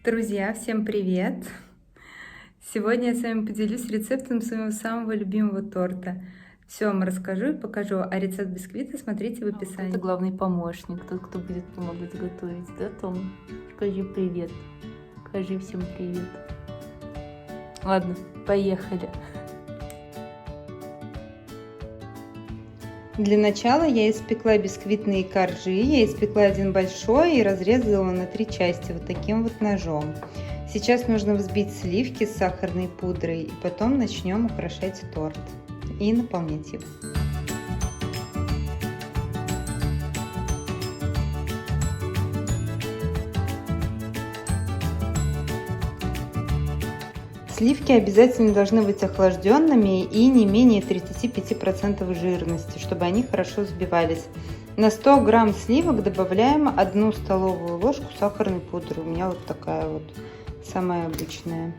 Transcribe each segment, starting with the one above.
Друзья, всем привет! Сегодня я с вами поделюсь рецептом своего самого любимого торта. Все вам расскажу и покажу, а рецепт бисквита смотрите в описании. Это главный помощник, тот, кто будет помогать готовить, да, Том? Скажи привет. Скажи всем привет. Ладно, поехали. Для начала я испекла бисквитные коржи. Я испекла один большой и разрезала на 3 части вот таким вот ножом. Сейчас нужно взбить сливки с сахарной пудрой и потом начнем украшать торт и наполнять его. Сливки обязательно должны быть охлажденными и не менее 35% жирности, чтобы они хорошо взбивались. На 100 грамм сливок добавляем 1 столовую ложку сахарной пудры. У меня вот такая вот самая обычная.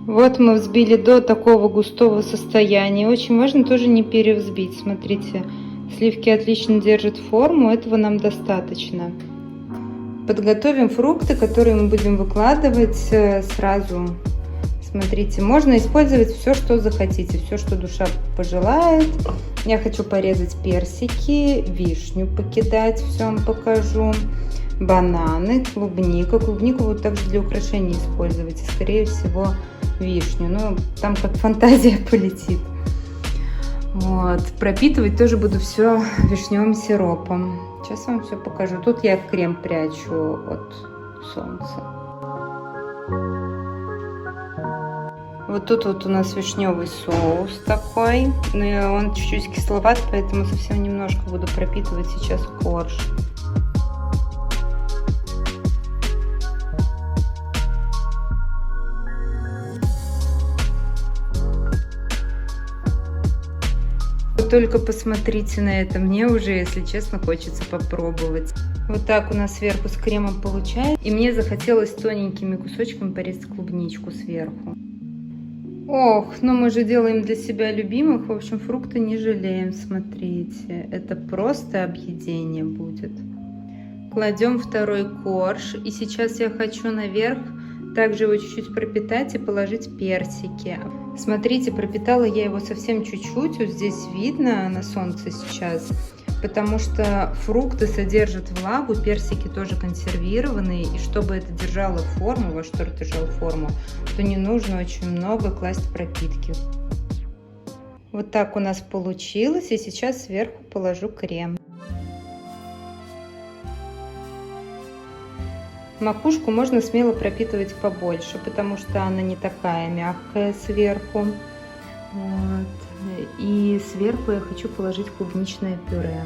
Вот мы взбили до такого густого состояния. Очень важно тоже не перевзбить. Смотрите, сливки отлично держат форму, этого нам достаточно. Подготовим фрукты, которые мы будем выкладывать сразу. Смотрите, можно использовать все, что захотите, все, что душа пожелает. Я хочу порезать персики, вишню покидать, все вам покажу. Бананы, клубника. Клубнику вот также для украшения использовать. И, скорее всего, вишню. Ну, там как фантазия полетит. Вот. Пропитывать тоже буду все вишневым сиропом. Сейчас вам все покажу. Тут я крем прячу от солнца. Вот тут вот у нас вишневый соус такой. Но он чуть-чуть кисловат, поэтому совсем немножко буду пропитывать сейчас корж. Только посмотрите на это, мне уже, если честно, хочется попробовать. Вот так у нас сверху с кремом получается. И мне захотелось тоненькими кусочками порезать клубничку сверху. Ох, но мы же делаем для себя любимых. В общем, фрукты не жалеем, смотрите. Это просто объедение будет. Кладем второй корж. И сейчас я хочу наверх также его чуть-чуть пропитать и положить персики. Смотрите, пропитала я его совсем чуть-чуть. Вот здесь видно на солнце сейчас. Потому что фрукты содержат влагу, персики тоже консервированные. И чтобы это держало форму, ваш торт держал форму, то не нужно очень много класть пропитки. Вот так у нас получилось. И сейчас сверху положу крем. Макушку можно смело пропитывать побольше, потому что она не такая мягкая сверху. Вот. И сверху я хочу положить клубничное пюре.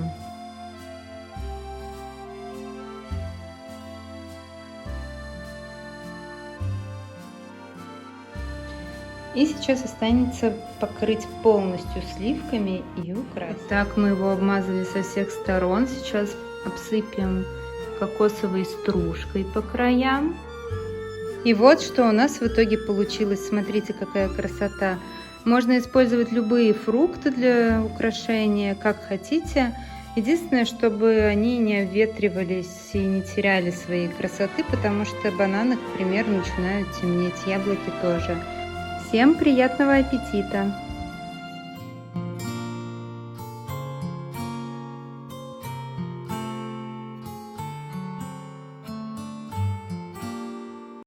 И сейчас останется покрыть полностью сливками и украсить. Вот так мы его обмазали со всех сторон. Сейчас обсыпем кокосовой стружкой по краям. И вот что у нас в итоге получилось. Смотрите, какая красота. Можно использовать любые фрукты для украшения, как хотите. Единственное, чтобы они не обветривались и не теряли своей красоты, потому что бананы, к примеру, начинают темнеть, яблоки тоже. Всем приятного аппетита!